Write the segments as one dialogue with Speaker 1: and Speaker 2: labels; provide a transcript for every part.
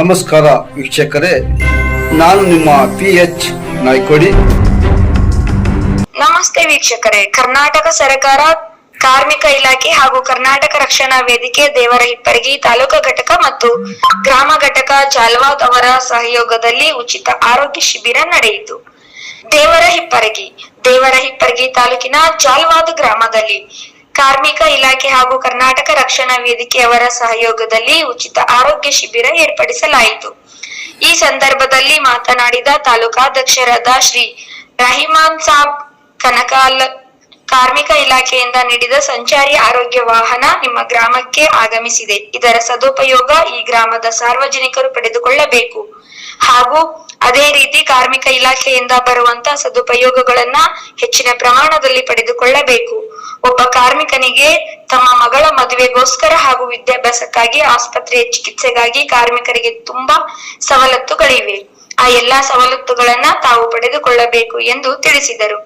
Speaker 1: ನಮಸ್ಕಾರ ವೀಕ್ಷಕರೇ, ನಾನು ನಿಮ್ಮ PH ನಾಯ್ಕೋಡಿ.
Speaker 2: ನಮಸ್ತೆ ವೀಕ್ಷಕರೇ, ಕರ್ನಾಟಕ ಸರ್ಕಾರ ಕಾರ್ಮಿಕ ಇಲಾಖೆ ಹಾಗೂ ಕರ್ನಾಟಕ ರಕ್ಷಣಾ ವೇದಿಕೆ ದೇವರ ಹಿಪ್ಪರಗಿ ತಾಲೂಕಾ ಘಟಕ ಮತ್ತು ಗ್ರಾಮ ಘಟಕ ಜಾಲ್ವಾದ್ ಅವರ ಸಹಯೋಗದಲ್ಲಿ ಉಚಿತ ಆರೋಗ್ಯ ಶಿಬಿರ ನಡೆಯಿತು. ದೇವರ ಹಿಪ್ಪರಗಿ ತಾಲೂಕಿನ ಜಾಲ್ವಾದ್ ಗ್ರಾಮದಲ್ಲಿ ಕಾರ್ಮಿಕ ಇಲಾಖೆ ಹಾಗೂ ಕರ್ನಾಟಕ ರಕ್ಷಣಾ ವೇದಿಕೆ ಅವರ ಸಹಯೋಗದಲ್ಲಿ ಉಚಿತ ಆರೋಗ್ಯ ಶಿಬಿರ ಏರ್ಪಡಿಸಲಾಯಿತು. ಈ ಸಂದರ್ಭದಲ್ಲಿ ಮಾತನಾಡಿದ ತಾಲೂಕಾಧ್ಯಕ್ಷರಾದ ಶ್ರೀ ರಹಿಮಾನ್ ಸಾಬ್ ಕನಕಾಲ್, ಕಾರ್ಮಿಕ ಇಲಾಖೆಯಿಂದ ನೀಡಿದ ಸಂಚಾರಿ ಆರೋಗ್ಯ ವಾಹನ ನಿಮ್ಮ ಗ್ರಾಮಕ್ಕೆ ಆಗಮಿಸಿದೆ. ಇದರ ಸದುಪಯೋಗ ಈ ಗ್ರಾಮದ ಸಾರ್ವಜನಿಕರು ಪಡೆದುಕೊಳ್ಳಬೇಕು ಹಾಗೂ ಅದೇ ರೀತಿ ಕಾರ್ಮಿಕ ಇಲಾಖೆಯಿಂದ ಬರುವಂತ ಸದುಪಯೋಗಗಳನ್ನ ಹೆಚ್ಚಿನ ಪ್ರಮಾಣದಲ್ಲಿ ಪಡೆದುಕೊಳ್ಳಬೇಕು. ಒಬ್ಬ ಕಾರ್ಮಿಕನಿಗೆ ತಮ್ಮ ಮಗಳ ಮದುವೆಗೋಸ್ಕರ ಹಾಗೂ ವಿದ್ಯಾಭ್ಯಾಸಕ್ಕಾಗಿ ಆಸ್ಪತ್ರೆಯ ಚಿಕಿತ್ಸೆಗಾಗಿ ಕಾರ್ಮಿಕರಿಗೆ ತುಂಬಾ ಸವಲತ್ತುಗಳಿವೆ. ಆ ಎಲ್ಲಾ ಸವಲತ್ತುಗಳನ್ನ ತಾವು ಪಡೆದುಕೊಳ್ಳಬೇಕು ಎಂದು ತಿಳಿಸಿದರು.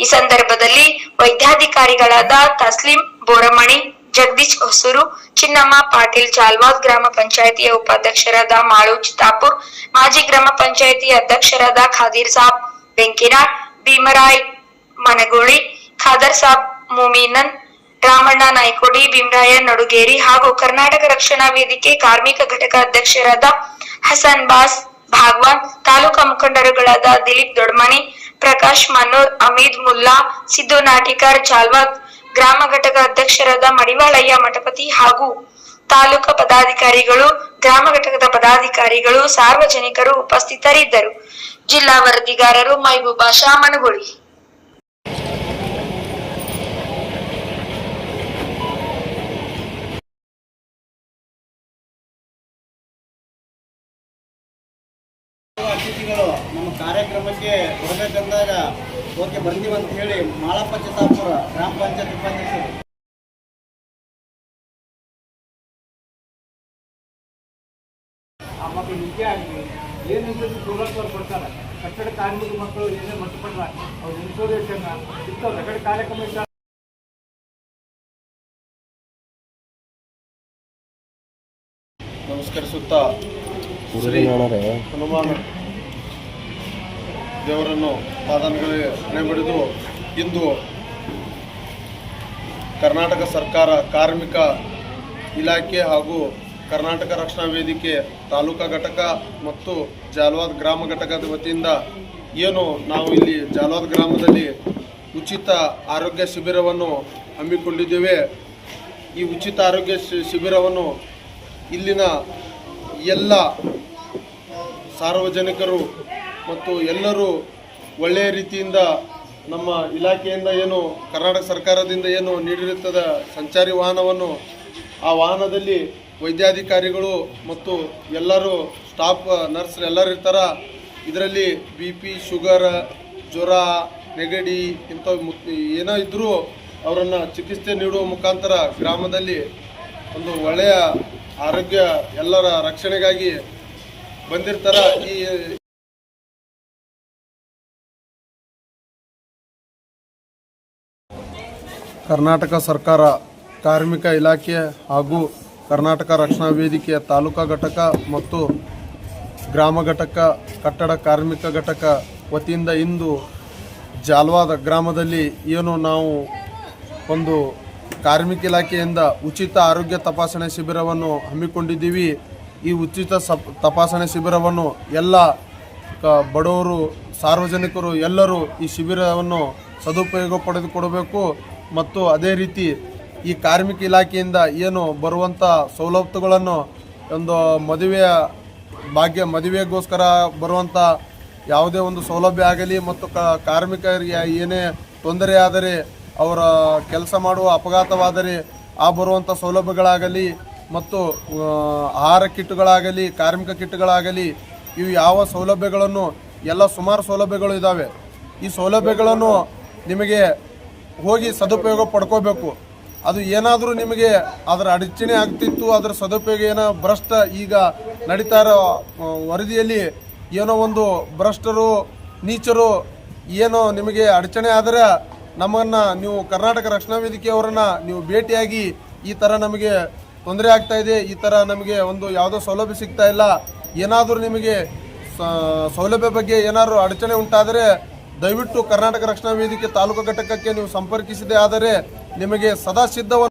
Speaker 2: ಈ ಸಂದರ್ಭದಲ್ಲಿ ವೈದ್ಯಾಧಿಕಾರಿಗಳಾದ ತಸ್ಲಿಂ ಬೋರಮಣಿ, ಜಗದೀಶ್ ಹೊಸೂರು, ಚಿನ್ನಮ್ಮ ಪಾಟೀಲ್, ಜಾಲ್ವಾದ್ ಗ್ರಾಮ ಪಂಚಾಯಿತಿಯ ಉಪಾಧ್ಯಕ್ಷರಾದ ಮಾಳು ಚಿತ್ತಾಪುರ್, ಮಾಜಿ ಗ್ರಾಮ ಪಂಚಾಯಿತಿ ಅಧ್ಯಕ್ಷರಾದ ಖಾದೀರ್ ಸಾಬ್ ಬೆಂಕಿನಾಳ್, ಭೀಮರಾಯ್ ಮನಗೋಳಿ, ಖಾದರ್ ಸಾಬ್ ಮುಮೀನನ್, ರಾಮಣ್ಣ ನಾಯ್ಕೋಡಿ, ಭೀಮರಾಯ ನಡುಗೇರಿ ಹಾಗೂ ಕರ್ನಾಟಕ ರಕ್ಷಣಾ ವೇದಿಕೆ ಕಾರ್ಮಿಕ ಘಟಕ ಅಧ್ಯಕ್ಷರಾದ ಹಸನ್ ಬಾಸ್ ಭಾಗವಾನ್, ತಾಲೂಕಾ ಮುಖಂಡರುಗಳಾದ ದಿಲೀಪ್ ದೊಡ್ಮನಿ, ಪ್ರಕಾಶ್ ಮನ್ನೂರ್, ಅಮೀದ್ ಮುಲ್ಲಾ, ಸಿದ್ದು ನಾಟಿಕರ್, ಜಾಲ್ವಾದ್ ಗ್ರಾಮ ಘಟಕ ಅಧ್ಯಕ್ಷರಾದ ಮಡಿವಾಳಯ್ಯ ಮಠಪತಿ ಹಾಗೂ ತಾಲೂಕಾ ಪದಾಧಿಕಾರಿಗಳು, ಗ್ರಾಮ ಘಟಕದ ಪದಾಧಿಕಾರಿಗಳು, ಸಾರ್ವಜನಿಕರು ಉಪಸ್ಥಿತರಿದ್ದರು. ಜಿಲ್ಲಾ ವರದಿಗಾರರು ಮೈಬೂಬಾ ಶಾ ಮನಗೋಳಿ.
Speaker 3: ಅತಿಥಿಗಳು ನಮ್ಮ ಕಾರ್ಯಕ್ರಮಕ್ಕೆ ಬರಬೇಕಂದಾಗ ಓಕೆ ಬರ್ತೀವಿ ಅಂತ ಹೇಳಿ ಮಾಳಪ್ಪ ಚಿತ್ತಾಪುರ ಗ್ರಾಮ ಪಂಚಾಯತ್ ಉಪಾಧ್ಯಕ್ಷರು ಆ ಮಕ್ಕಳು ನಿಜ ಆಗಲಿ ಏನಿದ್ರು ಸೌಲಭ್ಯ ಕೊಡ್ತಾರೆ. ಕಟ್ಟಡ ಕಾರ್ಮಿಕ ಮಕ್ಕಳು ಏನೇ ಮಟ್ಟಪಟ್ಟ ಅವ್ರ ಇನ್ಶೂರೆನ್ಸ್ ಇತ್ತು ಕಟ್ಟಡ ಕಾರ್ಯಕ್ರಮ. ನಮಸ್ಕರಿಸುತ್ತಾ ಶ್ರೀ ಹನುಮಾನ್ ದೇವರನ್ನು ಪಾದಗಳಿಗೆ ಬಡಿದು ಇಂದು ಕರ್ನಾಟಕ ಸರ್ಕಾರ ಕಾರ್ಮಿಕ ಇಲಾಖೆ ಹಾಗೂ ಕರ್ನಾಟಕ ರಕ್ಷಣಾ ವೇದಿಕೆ ತಾಲೂಕಾ ಘಟಕ ಮತ್ತು ಜಾಲ್ವಾದ್ ಗ್ರಾಮ ಘಟಕದ ವತಿಯಿಂದ ಏನು ನಾವು ಇಲ್ಲಿ ಜಾಲ್ವಾದ್ ಗ್ರಾಮದಲ್ಲಿ ಉಚಿತ ಆರೋಗ್ಯ ಶಿಬಿರವನ್ನು ಹಮ್ಮಿಕೊಂಡಿದ್ದೇವೆ. ಈ ಉಚಿತ ಆರೋಗ್ಯ ಶಿಬಿರವನ್ನು ಇಲ್ಲಿನ ಎಲ್ಲ ಸಾರ್ವಜನಿಕರು ಮತ್ತು ಎಲ್ಲರೂ ಒಳ್ಳೆಯ ರೀತಿಯಿಂದ ನಮ್ಮ ಇಲಾಖೆಯಿಂದ ಏನು ಕರ್ನಾಟಕ ಸರ್ಕಾರದಿಂದ ಏನು ನೀಡಿರುತ್ತದೆ ಸಂಚಾರಿ ವಾಹನವನ್ನು, ಆ ವಾಹನದಲ್ಲಿ ವೈದ್ಯಾಧಿಕಾರಿಗಳು ಮತ್ತು ಎಲ್ಲರೂ ಸ್ಟಾಫ್ ನರ್ಸ್ ಎಲ್ಲರೂ ಇರ್ತಾರೆ. ಇದರಲ್ಲಿ BP, ಶುಗರ್, ಜ್ವರ, ನೆಗಡಿ ಇಂಥವು ಏನೋ ಇದ್ದರೂ ಅವರನ್ನು ಚಿಕಿತ್ಸೆ ನೀಡುವ ಮುಖಾಂತರ ಗ್ರಾಮದಲ್ಲಿ ಒಂದು ಒಳ್ಳೆಯ ಆರೋಗ್ಯ ಎಲ್ಲರ ರಕ್ಷಣೆಗಾಗಿ ಬಂದಿರ್ತಾರೆ. ಈ ಕರ್ನಾಟಕ ಸರ್ಕಾರ ಕಾರ್ಮಿಕ ಇಲಾಖೆ ಹಾಗೂ ಕರ್ನಾಟಕ ರಕ್ಷಣಾ ವೇದಿಕೆಯ ತಾಲೂಕಾ ಘಟಕ ಮತ್ತು ಗ್ರಾಮ ಘಟಕ ಕಟ್ಟಡ ಕಾರ್ಮಿಕ ಘಟಕ ವತಿಯಿಂದ ಇಂದು ಜಾಲ್ವಾದ ಗ್ರಾಮದಲ್ಲಿ ಏನು ನಾವು ಒಂದು ಕಾರ್ಮಿಕ ಇಲಾಖೆಯಿಂದ ಉಚಿತ ಆರೋಗ್ಯ ತಪಾಸಣೆ ಶಿಬಿರವನ್ನು ಹಮ್ಮಿಕೊಂಡಿದ್ದೀವಿ. ಈ ಉಚಿತ ತಪಾಸಣೆ ಶಿಬಿರವನ್ನು ಎಲ್ಲ ಬಡವರು ಸಾರ್ವಜನಿಕರು ಎಲ್ಲರೂ ಈ ಶಿಬಿರವನ್ನು ಸದುಪಯೋಗ ಪಡೆದುಕೊಡಬೇಕು ಮತ್ತು ಅದೇ ರೀತಿ ಈ ಕಾರ್ಮಿಕ ಇಲಾಖೆಯಿಂದ ಏನು ಬರುವಂಥ ಸವಲತ್ತುಗಳನ್ನು ಒಂದು ಮದುವೆಗೋಸ್ಕರ ಬರುವಂಥ ಯಾವುದೇ ಒಂದು ಸೌಲಭ್ಯ ಆಗಲಿ ಮತ್ತು ಕಾರ್ಮಿಕರಿಗೆ ಏನೇ ತೊಂದರೆ ಆದರೆ ಅವರ ಕೆಲಸ ಮಾಡುವ ಅಪಘಾತವಾದರೆ ಆ ಬರುವಂಥ ಸೌಲಭ್ಯಗಳಾಗಲಿ ಮತ್ತು ಆಹಾರ ಕಿಟ್ಗಳಾಗಲಿ ಕಾರ್ಮಿಕ ಕಿಟ್ಗಳಾಗಲಿ ಇವು ಯಾವ ಸೌಲಭ್ಯಗಳನ್ನು ಎಲ್ಲ ಸುಮಾರು ಸೌಲಭ್ಯಗಳು ಇದ್ದಾವೆ. ಈ ಸೌಲಭ್ಯಗಳನ್ನು ನಿಮಗೆ ಹೋಗಿ ಸದುಪಯೋಗ ಪಡ್ಕೋಬೇಕು. ಅದು ಏನಾದರೂ ನಿಮಗೆ ಅದರ ಅಡಚಣೆ ಆಗ್ತಿತ್ತು, ಅದರ ಸದುಪಯೋಗ ಏನೋ ಭ್ರಷ್ಟ ಈಗ ನಡೀತಾ ಇರೋ ವರದಿಯಲ್ಲಿ ಏನೋ ಒಂದು ಭ್ರಷ್ಟರು ನೀಚರು ಏನೋ ನಿಮಗೆ ಅಡಚಣೆ ಆದರೆ ನಮ್ಮನ್ನು ನೀವು ಕರ್ನಾಟಕ ರಕ್ಷಣಾ ವೇದಿಕೆಯವರನ್ನು ನೀವು ಭೇಟಿಯಾಗಿ ಈ ಥರ ನಮಗೆ ತೊಂದರೆ ಆಗ್ತಾ ಇದೆ, ಈ ಥರ ನಮಗೆ ಒಂದು ಯಾವುದೋ ಸೌಲಭ್ಯ ಸಿಗ್ತಾ ಇಲ್ಲ, ಏನಾದರೂ ನಿಮಗೆ ಸೌಲಭ್ಯ ಬಗ್ಗೆ ಏನಾದರೂ ಅಡಚಣೆ ಉಂಟಾದರೆ ದಯವಿಟ್ಟು ಕರ್ನಾಟಕ ರಕ್ಷಣಾ ವೇದಿಕೆ ತಾಲೂಕು ಘಟಕಕ್ಕೆ ನೀವು ಸಂಪರ್ಕಿಸಿದೆ ಆದರೆ ನಿಮಗೆ ಸದಾ ಸಿದ್ಧವನ್ನು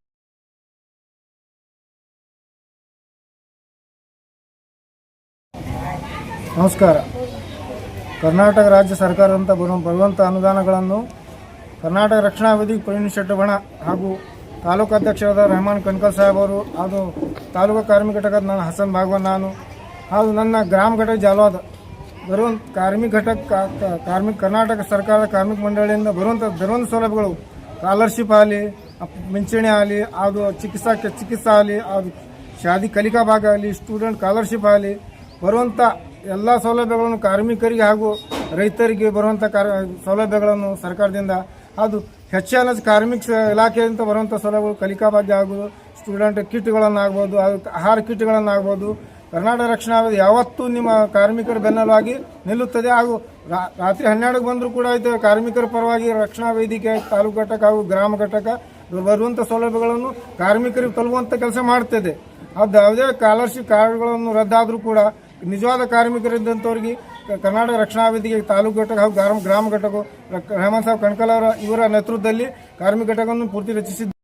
Speaker 4: ನಮಸ್ಕಾರ. ಕರ್ನಾಟಕ ರಾಜ್ಯ ಸರ್ಕಾರದಿಂದ ಬರುವಂಥ ಅನುದಾನಗಳನ್ನು ಕರ್ನಾಟಕ ರಕ್ಷಣಾ ವೇದಿಕೆ ಪ್ರವೀಣ್ ಶೆಟ್ಟಿ ಬಣ ಹಾಗೂ ತಾಲೂಕು ಅಧ್ಯಕ್ಷರಾದ ರೆಹಮಾನ್ ಕನ್ಕಲ್ ಸಾಹೇಬ್ ಅವರು, ಹಾಗೂ ತಾಲೂಕು ಕಾರ್ಮಿಕ ಘಟಕದ ನಾನು ಹಸನ್ ಭಾಗವನ್ ನಾನು, ಹಾಗೂ ನನ್ನ ಗ್ರಾಮ ಘಟಕ ಜಾಲವಾದ ಬರುವಂಥ ಕಾರ್ಮಿಕ ಘಟಕ ಕರ್ನಾಟಕ ಸರ್ಕಾರದ ಕಾರ್ಮಿಕ ಮಂಡಳಿಯಿಂದ ಬರುವಂಥ ಸೌಲಭ್ಯಗಳು ಸ್ಕಾಲರ್ಶಿಪ್ ಆಗಲಿ, ಪಿಂಚಣಿ ಆಗಲಿ, ಅದು ಚಿಕಿತ್ಸಾ ಆಗಲಿ, ಅದು ಶಾದಿ ಕಲಿಕಾ ಭಾಗ ಆಗಲಿ, ಸ್ಟೂಡೆಂಟ್ ಸ್ಕಾಲರ್ಶಿಪ್ ಆಗಲಿ, ಬರುವಂಥ ಎಲ್ಲ ಸೌಲಭ್ಯಗಳನ್ನು ಕಾರ್ಮಿಕರಿಗೆ ಹಾಗೂ ರೈತರಿಗೆ ಬರುವಂಥ ಸೌಲಭ್ಯಗಳನ್ನು ಸರ್ಕಾರದಿಂದ, ಅದು ಹೆಚ್ಚಿನ ಕಾರ್ಮಿಕ ಇಲಾಖೆಯಿಂದ ಬರುವಂಥ ಸೌಲಭ್ಯಗಳು ಕಲಿಕಾ ಭಾಗ್ಯ ಆಗೋದು, ಸ್ಟೂಡೆಂಟ್ ಕಿಟ್ಗಳನ್ನಾಗ್ಬೋದು, ಅದು ಆಹಾರ ಕಿಟ್ಗಳನ್ನಾಗ್ಬೋದು. ಕರ್ನಾಟಕ ರಕ್ಷಣಾ ವೇದಿಕೆ ಯಾವತ್ತೂ ನಿಮ್ಮ ಕಾರ್ಮಿಕರ ಬೆನ್ನೆಲುವಾಗಿ ನಿಲ್ಲುತ್ತದೆ. ಹಾಗೂ ರಾತ್ರಿ 12ಕ್ಕೆ ಬಂದರೂ ಕೂಡ ಇದು ಕಾರ್ಮಿಕರ ಪರವಾಗಿ ರಕ್ಷಣಾ ವೇದಿಕೆ ತಾಲೂಕು ಘಟಕ ಹಾಗೂ ಗ್ರಾಮ ಘಟಕ ಬರುವಂಥ ಸೌಲಭ್ಯಗಳನ್ನು ಕಾರ್ಮಿಕರಿಗೆ ತಲುಪುವಂಥ ಕೆಲಸ ಮಾಡ್ತದೆ. ಅದು ಯಾವುದೇ ಸ್ಕಾಲರ್ಶಿಪ್ ಕಾರ್ಡ್ಗಳನ್ನು ರದ್ದಾದರೂ ಕೂಡ ನಿಜವಾದ ಕಾರ್ಮಿಕರಿದ್ದಂಥವ್ರಿಗೆ ಕರ್ನಾಟಕ ರಕ್ಷಣಾ ವೇದಿಕೆ ತಾಲೂಕು ಘಟಕ ಹಾಗೂ ಗ್ರಾಮ ಘಟಕ ರೆಹಮಾನ್ ಸಾಹೇಬ್ ಕಣ್ಕಲ್ ಇವರ ನೇತೃತ್ವದಲ್ಲಿ ಕಾರ್ಮಿಕ ಘಟಕವನ್ನು ಪೂರ್ತಿ ರಚಿಸಿದ್ದಾರೆ.